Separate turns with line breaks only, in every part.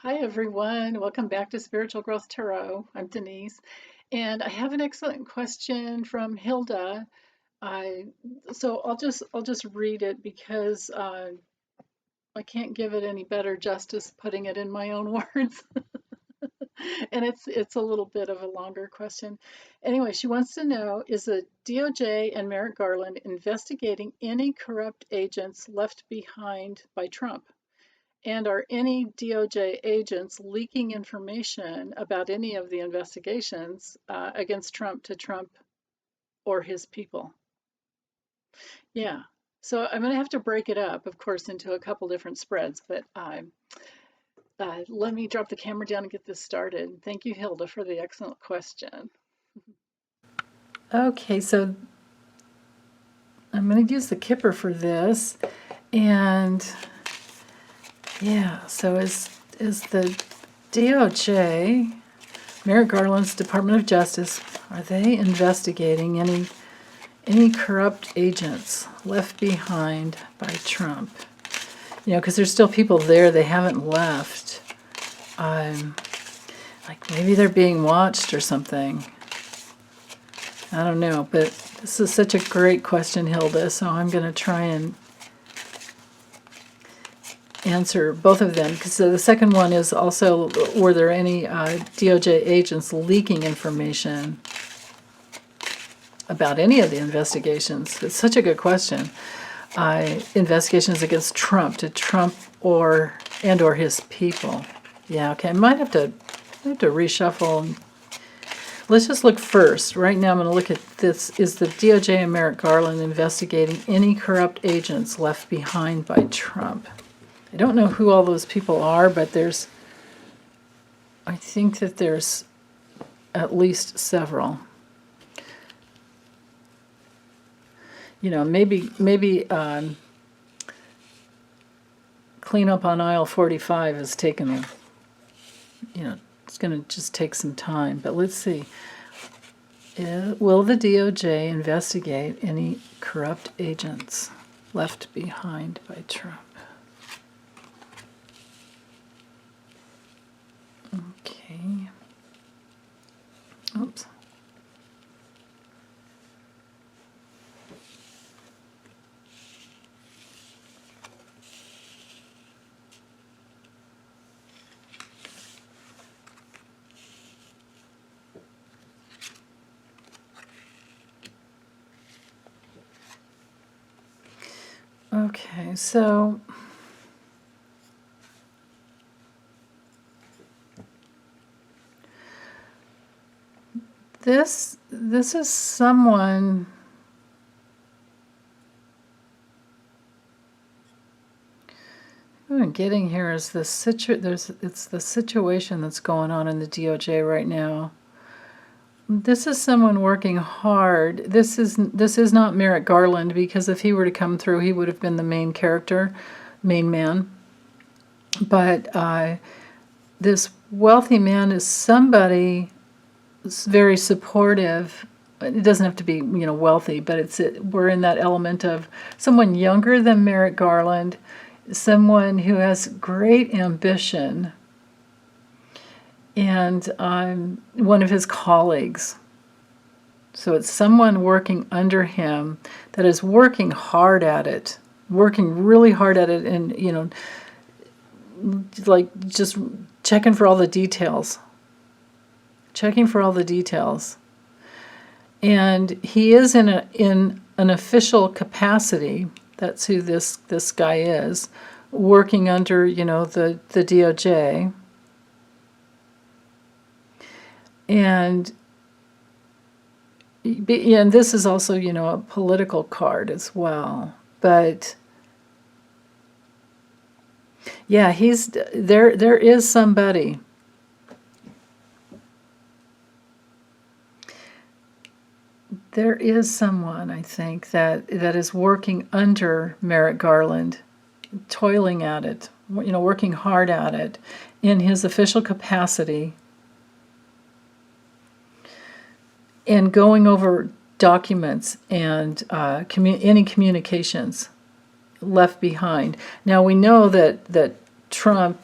Hi, everyone. Welcome back to Spiritual Growth Tarot. I'm Denise, and I have an excellent question from Hilda. I so I'll just read it because I can't give it any better justice putting it in my own words, and it's a little bit of a longer question. Anyway, she wants to know: Is the DOJ and Merrick Garland investigating any corrupt agents left behind by Trump? And are any DOJ agents leaking information about any of the investigations against Trump or his people? Yeah. So I'm going to have to break it up, of course, into a couple different spreads, but let me drop the camera down and get this started. Thank you, Hilda, for the excellent question. Okay, so I'm going to use the Kipper for this. And yeah, so is the DOJ, Merrick Garland's Department of Justice, are they investigating any corrupt agents left behind by Trump? Because there's still people there, they haven't left. Like maybe they're being watched or something. I don't know, but this is such a great question, Hilda, so I'm going to try and answer both of them, because the second one is also, were there any DOJ agents leaking information about any of the investigations? It's such a good question. Investigations against Trump, to Trump or his people. Yeah, okay, I might have to reshuffle. Let's just look first. Right now I'm going to look at this. Is the DOJ and Merrick Garland investigating any corrupt agents left behind by Trump? I don't know who all those people are, but I think that there's at least several. Maybe clean up on aisle 45 has taken, it's going to just take some time. But let's see. Will the DOJ investigate any corrupt agents left behind by Trump? Okay. Oops. Okay, so this is someone. What I'm getting here is it's the situation that's going on in the DOJ right now. This is someone working hard. This is not Merrick Garland, because if he were to come through, he would have been the main character, main man. But this wealthy man is somebody very supportive. It doesn't have to be, wealthy, but we're in that element of someone younger than Merrick Garland, someone who has great ambition, and one of his colleagues. So it's someone working under him that is working hard at it, working really hard at it, and like just checking for all the details. And he is in an official capacity. That's who this guy is, working under the DOJ. And this is also a political card as well. But yeah, he's there. There is somebody. There is someone, I think, that is working under Merrick Garland, toiling at it, working hard at it in his official capacity, and going over documents and any communications left behind. Now we know that Trump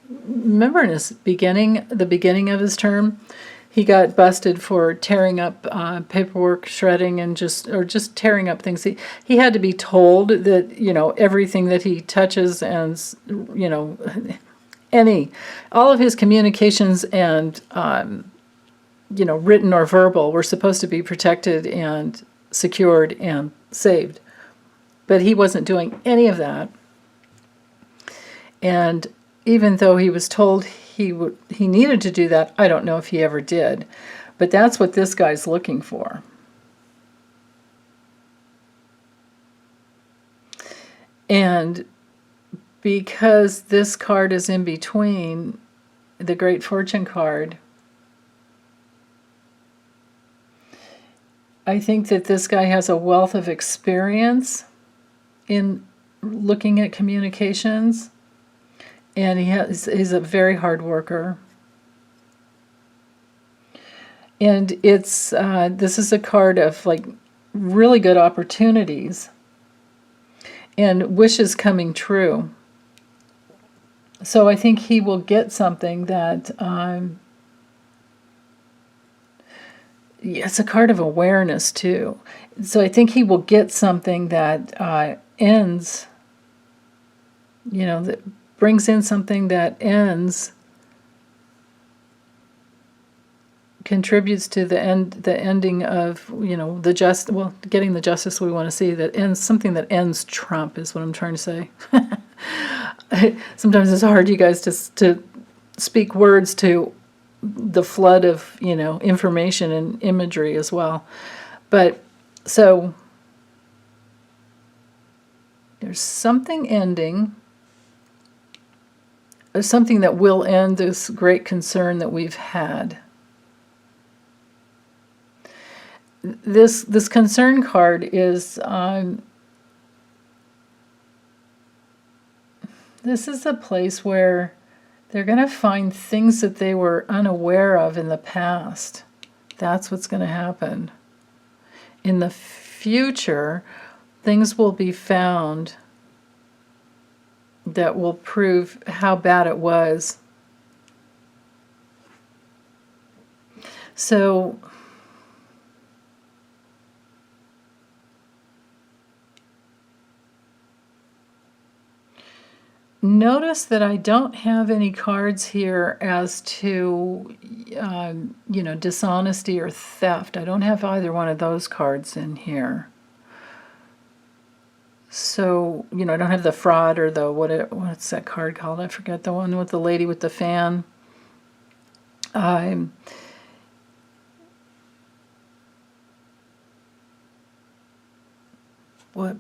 remember in the beginning of his term, he got busted for tearing up paperwork, shredding, and just tearing up things. He had to be told that, everything that he touches and, you know, all of his communications and, written or verbal were supposed to be protected and secured and saved. But he wasn't doing any of that. And even though he was told he needed to do that, I don't know if he ever did. But that's what this guy's looking for. And because this card is in between the Great Fortune card, I think that this guy has a wealth of experience in looking at communications, and he's a very hard worker. And this is a card of like really good opportunities and wishes coming true. So I think he will get something that it's a card of awareness too. So I think he will get something that ends, that brings in something that ends, contributes to the ending of, getting the justice we want to see, that ends something that ends Trump is what I'm trying to say. Sometimes it's hard, you guys, to speak words to the flood of, information and imagery as well. But so there's something ending. There's something that will end this great concern that we've had. This concern card is this is a place where they're going to find things that they were unaware of in the past. That's what's going to happen. In the future, things will be found that will prove how bad it was. So notice that I don't have any cards here as to, dishonesty or theft. I don't have either one of those cards in here. So, I don't have the fraud or the, what's that card called? I forget, the one with the lady with the fan. But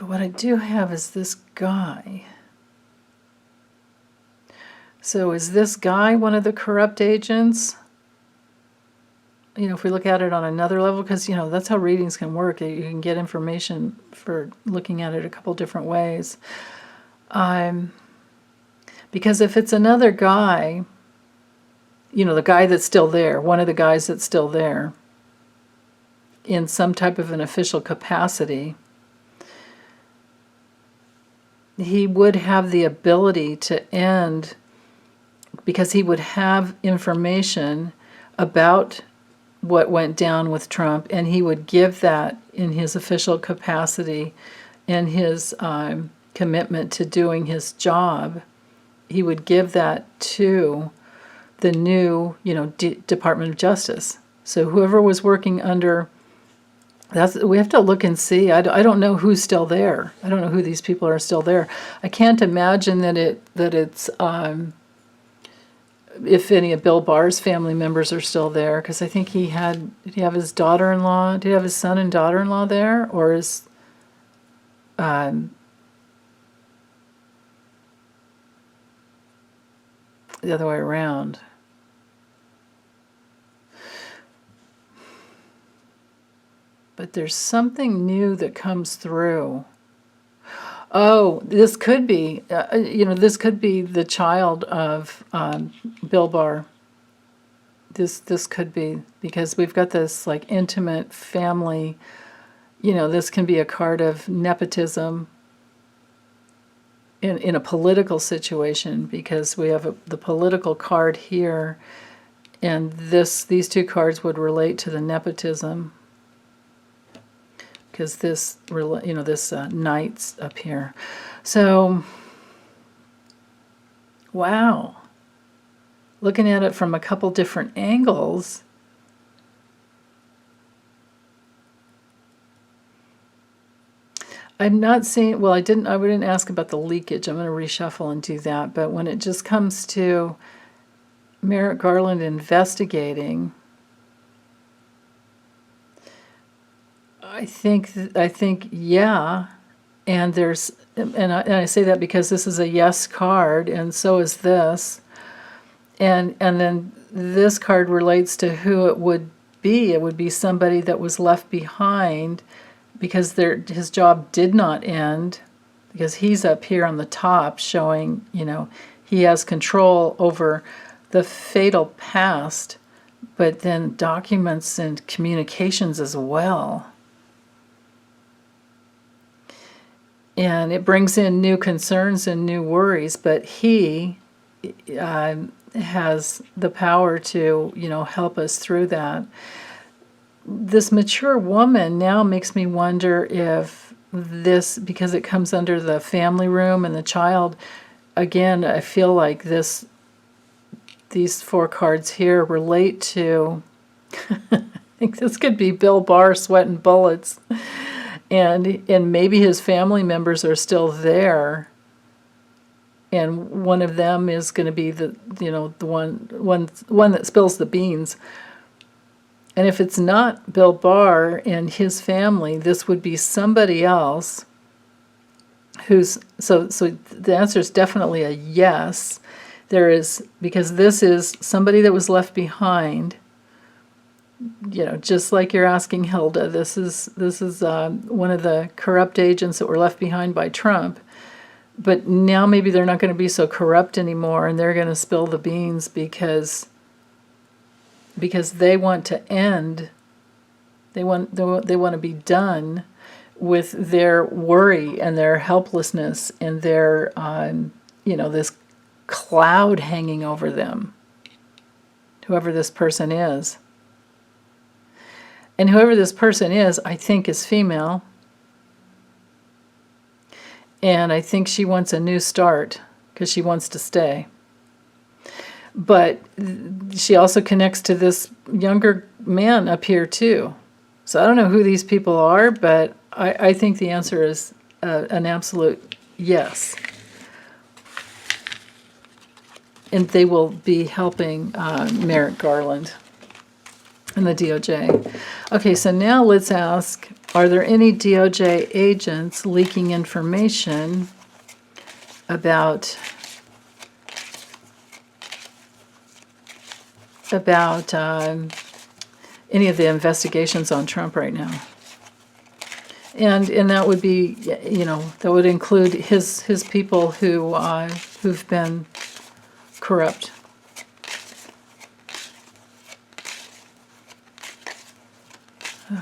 what I do have is this guy. So is this guy one of the corrupt agents? If we look at it on another level, because, that's how readings can work. You can get information for looking at it a couple different ways. Because if it's another guy, the guy that's still there, one of the guys that's still there, in some type of an official capacity, he would have the ability to end, because he would have information about what went down with Trump, and he would give that in his official capacity and his commitment to doing his job. He would give that to the new, Department of Justice. So whoever was working under, we have to look and see. I don't know who's still there. I don't know who these people are still there. I can't imagine that it's if any of Bill Barr's family members are still there, because I think did he have his daughter-in-law, did he have his son and daughter-in-law there, or is the other way around? But there's something new that comes through. Oh, this could be, this could be the child of Bill Barr. This could be, because we've got this like intimate family, this can be a card of nepotism. in a political situation, because we have the political card here, and these two cards would relate to the nepotism, because this knight's up here. So, wow, looking at it from a couple different angles, I'm not saying, well, I wouldn't ask about the leakage. I'm going to reshuffle and do that. But when it just comes to Merrick Garland investigating, I think yeah. And I say that because this is a yes card, and so is this. And then this card relates to who it would be. It would be somebody that was left behind, because his job did not end, because he's up here on the top showing, he has control over the fatal past, but then documents and communications as well. And it brings in new concerns and new worries, but he has the power to, help us through that. This mature woman now makes me wonder if this, because it comes under the family room and the child, again, I feel like these four cards here relate to, I think this could be Bill Barr sweating bullets, and maybe his family members are still there, and one of them is going to be the one that spills the beans. And if it's not Bill Barr and his family, this would be somebody else so the answer is definitely a yes. Because this is somebody that was left behind, just like you're asking Hilda. This is one of the corrupt agents that were left behind by Trump. But now maybe they're not going to be so corrupt anymore, and they're going to spill the beans because they want to end, they want to be done with their worry and their helplessness and their, this cloud hanging over them, whoever this person is. And whoever this person is, I think, is female. And I think she wants a new start because she wants to stay. But she also connects to this younger man up here too. So I don't know who these people are, but I think the answer is an absolute yes. And they will be helping Merrick Garland and the DOJ. Okay, so now let's ask, are there any DOJ agents leaking information about any of the investigations on Trump right now? And that would be, that would include his people who've been corrupt.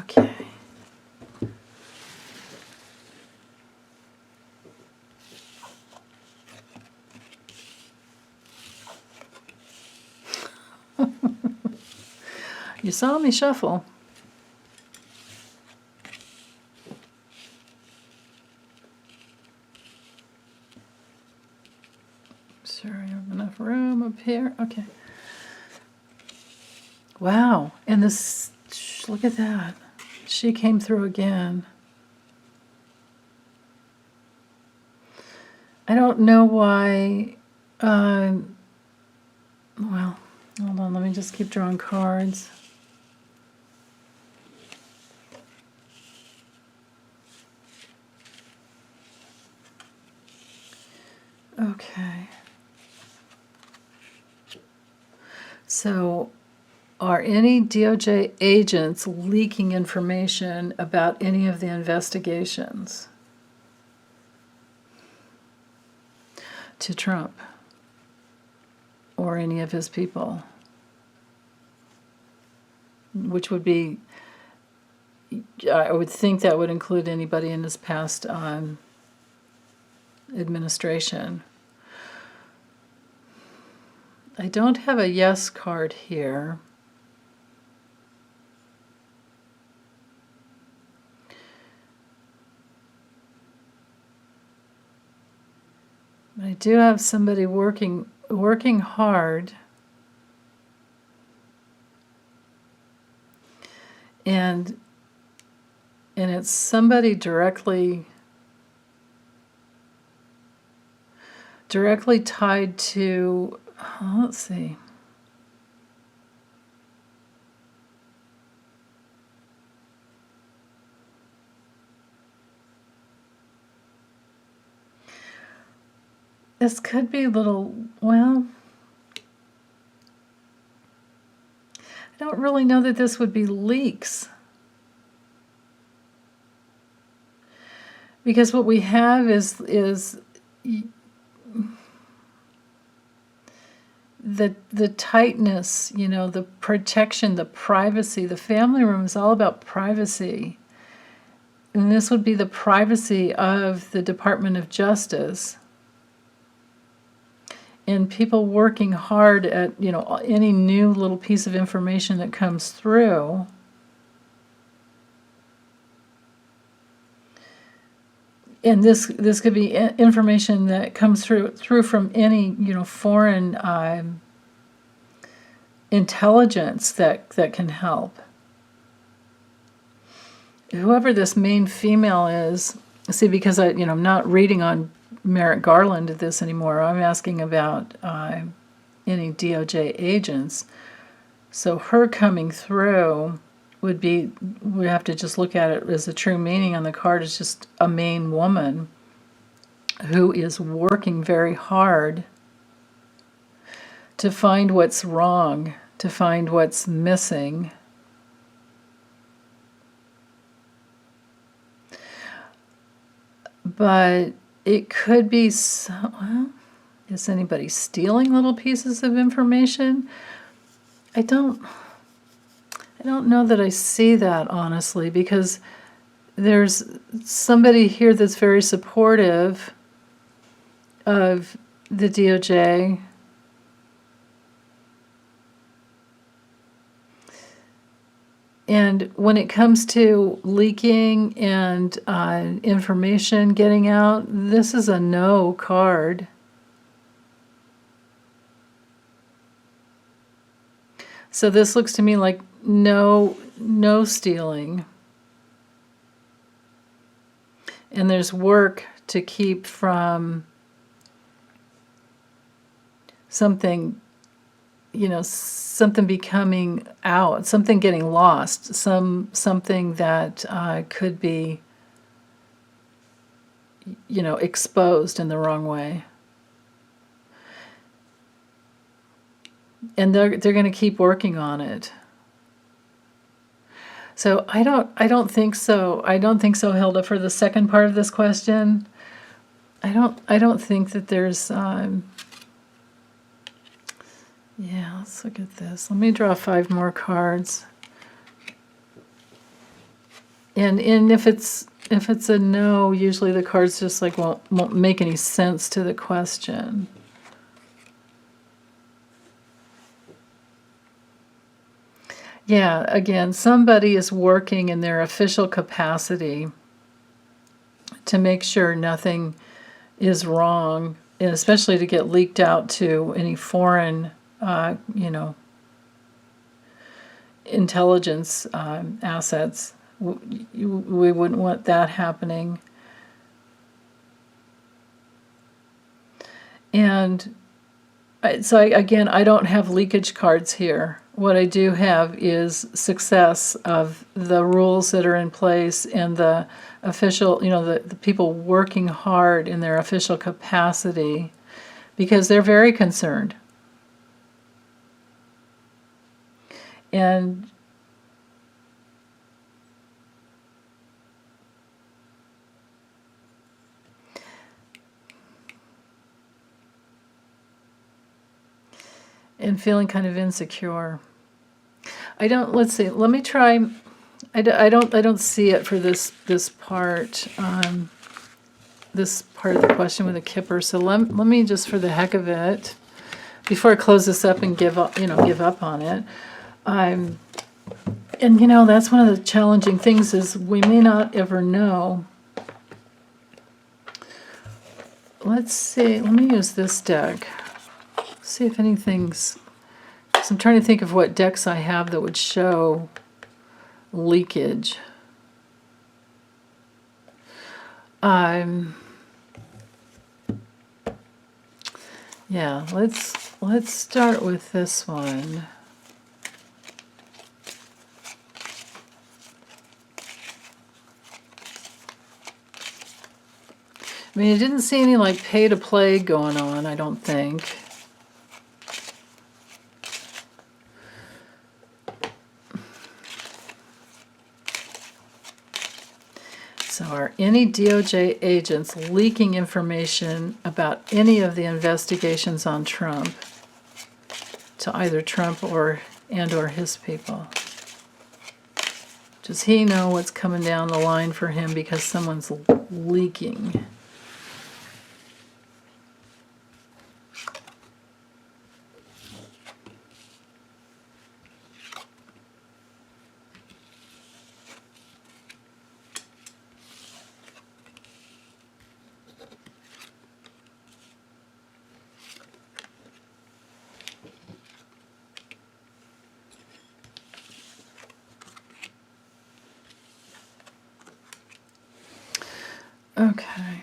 Okay. You saw me shuffle. Sure, I have enough room up here. Okay. Wow. And this, look at that. She came through again. I don't know why. Well, hold on. Let me just keep drawing cards. Okay. So, are any DOJ agents leaking information about any of the investigations to Trump or any of his people? Which would be, I would think that would include anybody in his past administration. I don't have a yes card here. I do have somebody working hard, and it's somebody directly tied to, let's see. This could be a little, well, I don't really know that this would be leaks. Because what we have is the tightness, the protection, the privacy. The family room is all about privacy. And this would be the privacy of the Department of Justice. And people working hard at, any new little piece of information that comes through. And this could be information that comes through from any, foreign intelligence that can help. Whoever this main female is, see, because I'm not reading on Merrick Garland this anymore. I'm asking about any DOJ agents. So her coming through would be, we have to just look at it as a true meaning on the card. It's just a main woman who is working very hard to find what's wrong, to find what's missing. But it could be, well, is anybody stealing little pieces of information? I don't know that I see that, honestly, because there's somebody here that's very supportive of the DOJ. And when it comes to leaking and information getting out, this is a no card. So this looks to me like no stealing. And there's work to keep from something, something becoming out, something getting lost, something that could be, exposed in the wrong way. And they're going to keep working on it. So I don't think so. I don't think so, Hilda, for the second part of this question. I don't think that there's yeah, let's look at this. Let me draw 5 more cards. And if it's a no, usually the cards just like won't make any sense to the question. Yeah, again, somebody is working in their official capacity to make sure nothing is wrong, and especially to get leaked out to any foreign, intelligence assets. We wouldn't want that happening. And again, I don't have leakage cards here. What I do have is success of the rules that are in place and the official, the people working hard in their official capacity, because they're very concerned. And feeling kind of insecure. Let's see, let me try, I don't see it for this part. this part of the question with a kipper. So let me just, for the heck of it, before I close this up and give up on it, and that's one of the challenging things is we may not ever know. Let's see. Let me use this deck. See if anything's. So I'm trying to think of what decks I have that would show leakage. Yeah, let's start with this one. I mean, I didn't see any like pay to play going on, I don't think. So are any DOJ agents leaking information about any of the investigations on Trump to either Trump or his people? Does he know what's coming down the line for him because someone's leaking? Okay.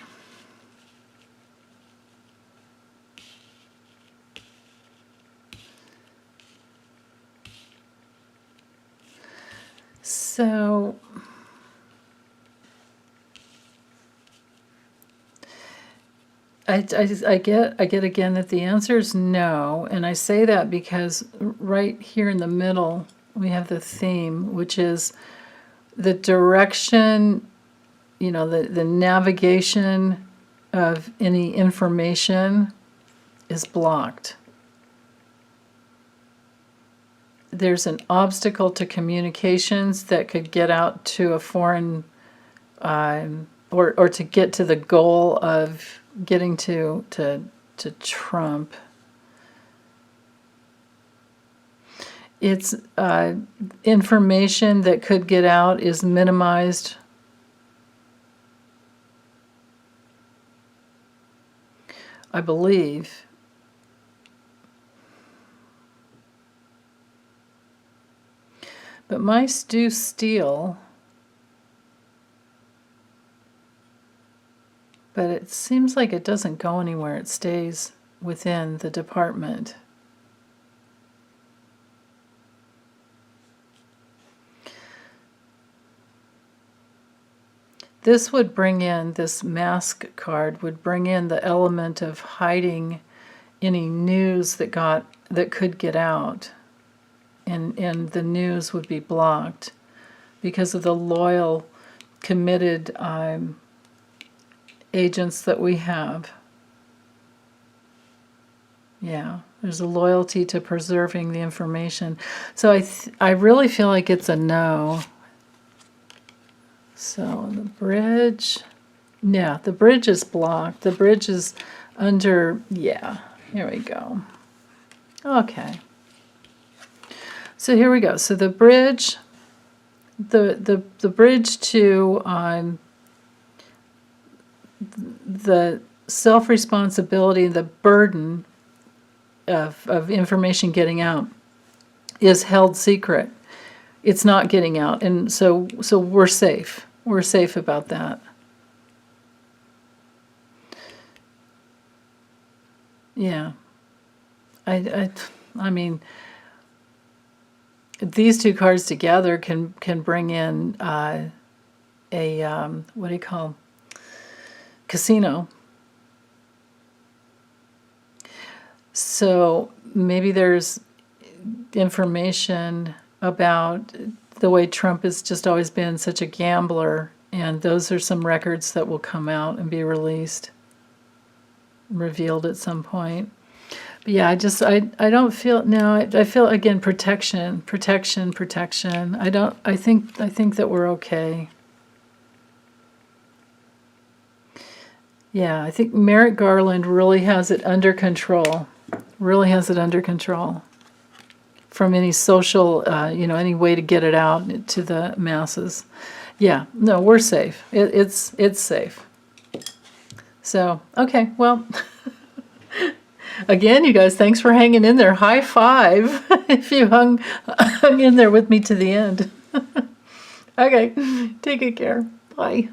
So I get again that the answer is no, and I say that because right here in the middle we have the theme, which is the direction, the navigation of any information is blocked. There's an obstacle to communications that could get out to a foreign, or to get to the goal of getting to Trump. It's information that could get out is minimized. I believe. But mice do steal. But it seems like it doesn't go anywhere. It stays within the department. This would bring in, this mask card would bring in the element of hiding any news that could get out. And the news would be blocked because of the loyal, committed agents that we have. Yeah, there's a loyalty to preserving the information. So I really feel like it's a no. So the bridge, yeah, the bridge is blocked. The bridge is under, yeah, here we go. Okay. So here we go. So the bridge, the bridge to the self-responsibility, the burden of information getting out is held secret. It's not getting out, and so we're safe. We're safe about that. Yeah. I mean, these two cards together can bring in a what do you call, casino. So maybe there's information about the way Trump has just always been such a gambler, and those are some records that will come out and be released, revealed at some point. But yeah, I don't feel, no, I feel again protection. I think that we're okay. Yeah, I think Merrick Garland really has it under control. Really has it under control from any social, any way to get it out to the masses. Yeah, no, we're safe. It's safe. So, okay, well, again, you guys, thanks for hanging in there. High five if you hung in there with me to the end. Okay, take good care. Bye.